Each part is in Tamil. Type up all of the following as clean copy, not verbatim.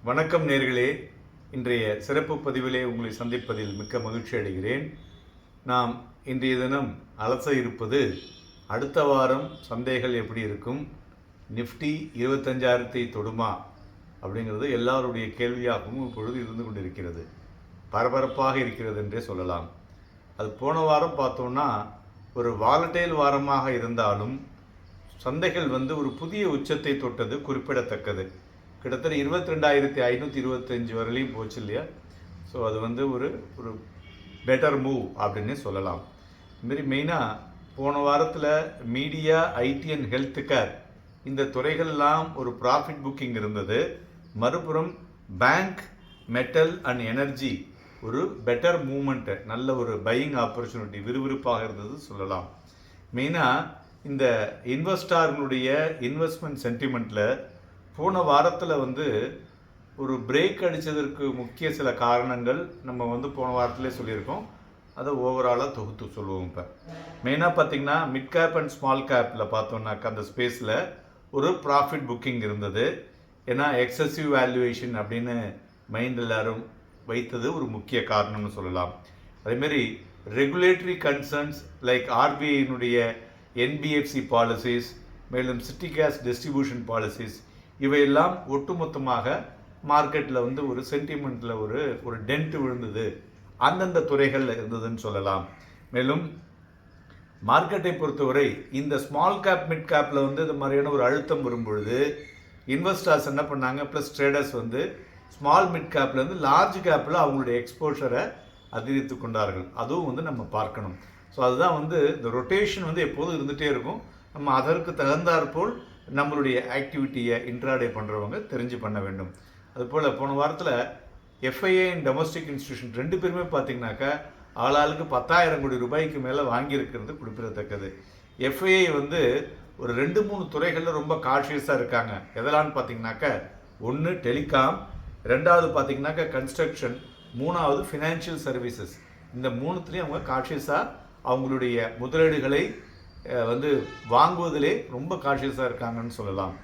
வணக்கம் நேர்களே. இன்றைய சிறப்பு பதிவிலே உங்களை சந்திப்பதில் மிக்க மகிழ்ச்சி அடைகிறேன். நாம் இன்றைய தினம் அலச இருப்பது அடுத்த வாரம் சந்தைகள் எப்படி இருக்கும், நிஃப்டி 25,000 தொடுமா அப்படிங்கிறது எல்லாருடைய கேள்வியாகவும் இப்பொழுது இருந்து கொண்டிருக்கிறது. பரபரப்பாக இருக்கிறது என்றே சொல்லலாம். அது போன வாரம் பார்த்தோம்னா ஒரு வாலட்டைல் வாரமாக இருந்தாலும் சந்தைகள் ஒரு புதிய உச்சத்தை தொட்டது குறிப்பிடத்தக்கது. கிட்டத்தட்ட 22,525 வரையிலையும் போச்சு இல்லையா. ஸோ அது ஒரு ஒரு பெட்டர் மூவ் அப்படின்னு சொல்லலாம். இதுமாரி மெயினாக போன வாரத்தில் media, IT and health care இந்த துறைகள்லாம் ஒரு ப்ராஃபிட் புக்கிங் இருந்தது. மறுபுறம் பேங்க், மெட்டல் அண்ட் எனர்ஜி ஒரு பெட்டர் மூமெண்ட்டு, நல்ல ஒரு பையிங் ஆப்பர்ச்சுனிட்டி, விறுவிறுப்பாக இருந்தது சொல்லலாம். மெயினாக இந்த இன்வெஸ்டார்களுடைய இன்வெஸ்ட்மெண்ட் சென்டிமெண்ட்டில் போன வாரத்தில் ஒரு பிரேக் அடித்ததற்கு முக்கிய சில காரணங்கள் நம்ம போன வாரத்திலே சொல்லியிருக்கோம். அதை ஓவராலாக தொகுத்து சொல்லுவோம். இப்போ மெயினாக பார்த்திங்கன்னா மிட் கேப் அண்ட் ஸ்மால் கேப்பில் பார்த்தோம்னாக்கா அந்த ஸ்பேஸில் ஒரு ப்ராஃபிட் புக்கிங் இருந்தது. ஏன்னா எக்ஸசிவ் வேல்யூவேஷன் அப்படின்னு மைண்ட் எல்லாரும் வைத்தது ஒரு முக்கிய காரணம்னு சொல்லலாம். அதேமாரி ரெகுலேட்டரி கன்சர்ன்ஸ் லைக் ஆர்பிஐனுடைய என்பிஎஃப்சி பாலிசிஸ், மேலும் சிட்டி கேஸ் டிஸ்ட்ரிபியூஷன் பாலிசிஸ், இவையெல்லாம் ஒட்டுமொத்தமாக மார்க்கெட்டில் ஒரு சென்டிமெண்ட்டில் ஒரு டென்ட் விழுந்தது அந்தந்த துறைகளில் இருந்ததுன்னு சொல்லலாம். மேலும் மார்க்கெட்டை பொறுத்தவரை இந்த ஸ்மால் கேப், மிட் கேப்பில் இது மாதிரியான ஒரு அழுத்தம் வரும்பொழுது இன்வெஸ்டர்ஸ் என்ன பண்ணாங்க, ப்ளஸ் ட்ரேடர்ஸ் ஸ்மால் மிட் கேப்லேருந்து லார்ஜ் கேப்பில் அவங்களுடைய எக்ஸ்போஷரை அதிகரித்து கொண்டார்கள். அதுவும் நம்ம பார்க்கணும். ஸோ அதுதான் இந்த ரொட்டேஷன் எப்போதும் இருந்துகிட்டே இருக்கும். நம்ம அதற்கு தகுந்தாற்போல் நம்மளுடைய ஆக்டிவிட்டியை இன்ட்ராடே பண்ணுறவங்க தெரிஞ்சு பண்ண வேண்டும். அதுபோல் போன வாரத்தில் எஃப்ஐஏ அண்ட் டொமஸ்டிக் இன்ஸ்டிடியூஷன் ரெண்டு பேருமே பார்த்திங்கனாக்கா ஆளாளுக்கு 10,000 கோடி ரூபாய்க்கு மேலே வாங்கியிருக்கிறது குறிப்பிடத்தக்கது. எஃப்ஐஏ ஒரு 2-3 துறைகளில் ரொம்ப கான்ஷியஸாக இருக்காங்க. எதெல்லான்னு பார்த்தீங்கன்னாக்கா, ஒன்று டெலிகாம், ரெண்டாவது பார்த்தீங்கன்னாக்கா கன்ஸ்ட்ரக்ஷன், மூணாவது ஃபினான்ஷியல் சர்வீசஸ். இந்த மூணுத்துலேயும் அவங்க கான்ஷியஸாக அவங்களுடைய முதலீடுகளை வாங்குவதிலே ரொம்ப கான்ஷியஸாக இருக்காங்கன்னு சொல்லலாம்.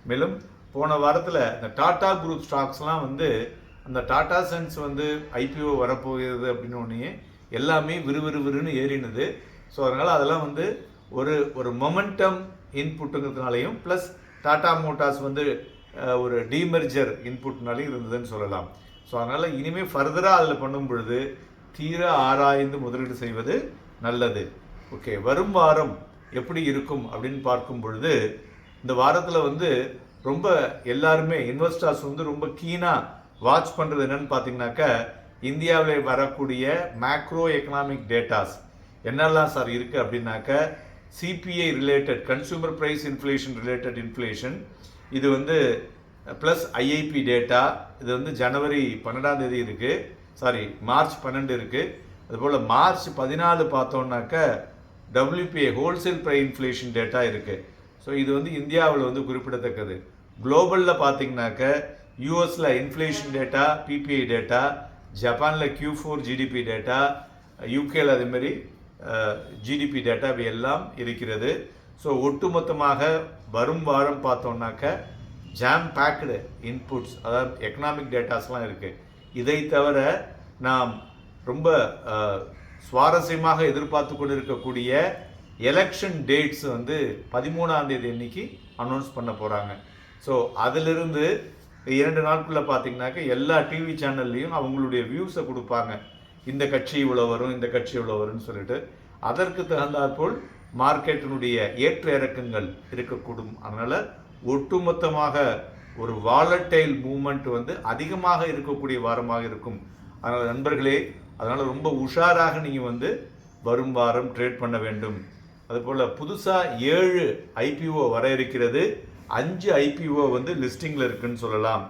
மேலும் போன வாரத்தில் இந்த டாடா குரூப் ஸ்டாக்ஸ்லாம் அந்த டாடா சென்ஸ் ஐபிஓ வரப்போகிறது அப்படின்னோடனே எல்லாமே விறுவிறுன்னு ஏறினது. ஸோ அதனால் அதெல்லாம் ஒரு மொமெண்டம் இன்புட்டுங்கிறதுனாலையும் ப்ளஸ் டாடா மோட்டார்ஸ் ஒரு டீமர்ஜர் இன்புட்னாலையும் இருந்ததுன்னு சொல்லலாம். ஸோ அதனால் இனிமேல் ஃபர்தராக அதில் பண்ணும் பொழுது தீர ஆராய்ந்து முதலீடு செய்வது நல்லது. ஓகே, வரும் வாரம் எப்படி இருக்கும் அப்படின்னு பார்க்கும் பொழுது இந்த வாரத்தில் ரொம்ப எல்லாருமே இன்வெஸ்டர்ஸ் ரொம்ப கீனாக வாட்ச் பண்ணுறது என்னன்னு பார்த்தீங்கன்னாக்கா, இந்தியாவில் வரக்கூடிய மேக்ரோ எக்கனாமிக் டேட்டாஸ் என்னெல்லாம் சார் இருக்குது அப்படின்னாக்கா, CPI related, consumer price inflation related inflation, இது ப்ளஸ் ஐஐபி டேட்டா, இது ஜனவரி 12 இருக்குது, மார்ச் 12 இருக்குது. அதுபோல் மார்ச் 14 பார்த்தோன்னாக்கா WPI wholesale price inflation data இருக்குது. ஸோ இது இந்தியாவில் குறிப்பிடத்தக்கது. குளோபலில் பார்த்தீங்கன்னாக்க யூஎஸில் இன்ஃப்ளேஷன் டேட்டா, பிபிஐ டேட்டா, ஜப்பானில் Q4 ஜிடிபி டேட்டா, யூகேல அதேமாரி ஜிடிபி டேட்டா இவை எல்லாம் இருக்கிறது. ஸோ ஒட்டுமொத்தமாக வரும் வாரம் பார்த்தோம்னாக்க ஜாம் பேக்டு இன்புட்ஸ், அதாவது எக்கனாமிக் டேட்டாஸ்லாம் இருக்குது. இதை தவிர நாம் ரொம்ப சுவாரஸ்யமாக எதிர்பார்த்து கொண்டு இருக்கக்கூடிய எலெக்ஷன் டேட்ஸ் 13ஆம் தேதி அன்னைக்கு அனௌன்ஸ் பண்ண போகிறாங்க. ஸோ அதிலிருந்து 2 நாட்குள்ளே பார்த்தீங்கன்னாக்க எல்லா டிவி சேனல்லையும் அவங்களுடைய வியூஸை கொடுப்பாங்க. இந்த கட்சி இவ்வளோ வரும், இந்த கட்சி இவ்வளோ வரும்னு சொல்லிட்டு அதற்கு தகுந்தாற்போல் மார்க்கெட்டினுடைய ஏற்ற இறக்கங்கள் இருக்கக்கூடும். அதனால் ஒட்டுமொத்தமாக ஒரு வாலட்டைல் மூமெண்ட் அதிகமாக இருக்கக்கூடிய வாரமாக இருக்கும். அதனால் நண்பர்களே, அதனால் ரொம்ப உஷாராக நீங்கள் வரும் வாரம் ட்ரேட் பண்ண வேண்டும். அதுபோல் புதுசாக 7 ஐபிஓ வர இருக்கிறது. 5 ஐபிஓ லிஸ்டிங்கில் இருக்குன்னு சொல்லலாம்.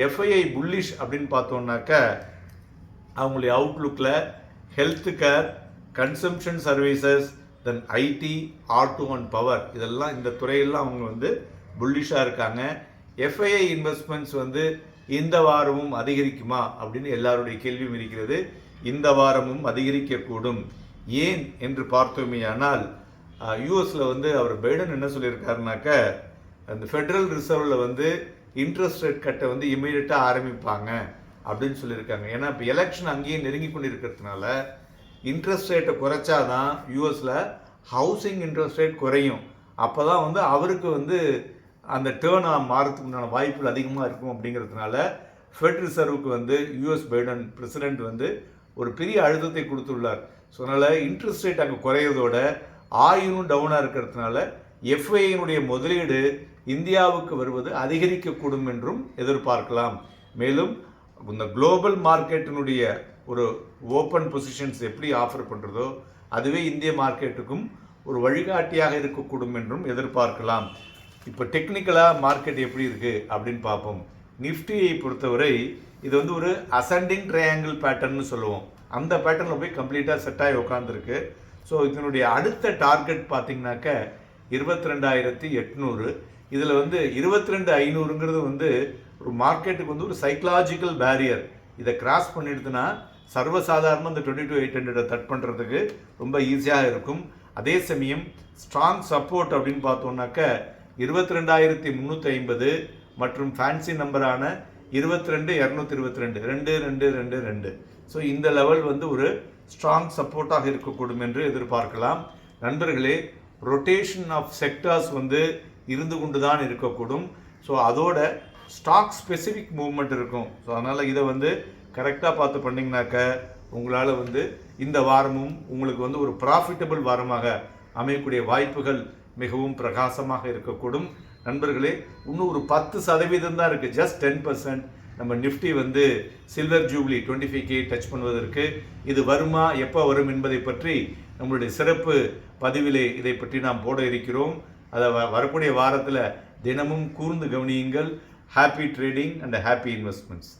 எஃப்ஐஐ புல்லிஷ் அப்படின்னு பார்த்தோம்னாக்கா அவங்களுடைய அவுட்லுக்கில் health care, consumption services, then IT, auto and power, இதெல்லாம் இந்த துறையெல்லாம் அவங்க புல்லிஷாக இருக்காங்க. எஃப்ஐஐ இன்வெஸ்ட்மெண்ட்ஸ் இந்த வாரமும் அதிகரிக்குமா அப்படின்னு எல்லாருடைய கேள்வியும் இருக்கிறது. இந்த வாரமும் அதிகரிக்கக்கூடும். ஏன் என்று பார்த்தோமேயானால், யூஎஸில் அவர் பைடன் என்ன சொல்லியிருக்காருனாக்க, அந்த ஃபெடரல் ரிசர்வில் இன்ட்ரெஸ்ட் ரேட் கட்டை வந்து இமீடியட்டாக ஆரம்பிப்பாங்க அப்படின்னு சொல்லியிருக்காங்க. ஏன்னா இப்போ எலெக்ஷன் அங்கேயே நெருங்கி கொண்டு இருக்கிறதுனால இன்ட்ரெஸ்ட் ரேட்டை குறைச்சாதான் யூஎஸில் ஹவுசிங் இன்ட்ரெஸ்ட் ரேட் குறையும். அப்போ தான் வந்து அவருக்கு வந்து அந்த டேர்ன் மாறத்துக்கு உண்டான வாய்ப்புகள் அதிகமாக இருக்கும். அப்படிங்கிறதுனால ஃபெட் ரிசர்வுக்கு வந்து யூஎஸ் பைடன் பிரசிடென்ட் வந்து ஒரு பெரிய அழுத்தத்தை கொடுத்துள்ளார். ஸோ அதனால் இன்ட்ரெஸ்ட் ரேட் அங்கே குறையிறதோட ஆயுனும் டவுனாக இருக்கிறதுனால எஃப்ஐயினுடைய முதலீடு இந்தியாவுக்கு வருவது அதிகரிக்கக்கூடும் என்றும் எதிர்பார்க்கலாம். மேலும் இந்த குளோபல் மார்க்கெட்டினுடைய ஒரு ஓப்பன் பொசிஷன்ஸ் எப்படி ஆஃபர் பண்ணுறதோ அதுவே இந்திய மார்க்கெட்டுக்கும் ஒரு வழிகாட்டியாக இருக்கக்கூடும் என்றும் எதிர்பார்க்கலாம். இப்போ டெக்னிக்கலாக மார்க்கெட் எப்படி இருக்குது அப்படின்னு பார்ப்போம். நிஃப்டியை பொறுத்தவரை இது வந்து ஒரு அசெண்டிங் ட்ரையாங்கிள் பேட்டர்ன்னு சொல்லுவோம். அந்த பேட்டர்னில் போய் கம்ப்ளீட்டாக செட் ஆகி உட்காந்துருக்கு. ஸோ இதனுடைய அடுத்த டார்கெட் பார்த்தீங்கன்னாக்க 22,800. இதில் வந்து 22,500ங்கிறது வந்து ஒரு மார்க்கெட்டுக்கு வந்து ஒரு சைக்கலாஜிக்கல் பேரியர். இதை கிராஸ் பண்ணிடுதுன்னா சர்வசாதாரணமாக இந்த 22,800 தட் பண்ணுறதுக்கு ரொம்ப ஈஸியாக இருக்கும். அதே சமயம் ஸ்ட்ராங் சப்போர்ட் அப்படின்னு பார்த்தோம்னாக்க 22,350 மற்றும் ஃபேன்சி நம்பரான 22,222 2222. ஸோ இந்த லெவல் வந்து ஒரு ஸ்ட்ராங் சப்போர்ட்டாக இருக்கக்கூடும் என்று எதிர்பார்க்கலாம். நண்பர்களே, ரொட்டேஷன் ஆஃப் செக்டார்ஸ் வந்து இருந்து கொண்டு தான் இருக்கக்கூடும். ஸோ அதோட ஸ்டாக் ஸ்பெசிஃபிக் மூவ்மெண்ட் இருக்கும். ஸோ அதனால் இதை வந்து கரெக்டாக பார்த்து பண்ணிங்கனாக்க உங்களால் வந்து இந்த வாரமும் உங்களுக்கு வந்து ஒரு ப்ராஃபிட்டபிள் வாரமாக அமையக்கூடிய வாய்ப்புகள் மிகவும் பிரகாசமாக இருக்கக்கூடும். நண்பர்களே, இன்னும் ஒரு 10% தான் இருக்குது, ஜஸ்ட் 10%. நம்ம நிஃப்டி வந்து சில்வர் ஜூப்ளி 25K டச் பண்ணுவதற்கு இது வருமா, எப்போ வரும் என்பதை பற்றி நம்மளுடைய சிறப்பு பதிவிலே இதை பற்றி நாம் போட இருக்கிறோம். அதை வரக்கூடிய வாரத்தில் தினமும் கூர்ந்து கவனியுங்கள். Happy trading and happy investments.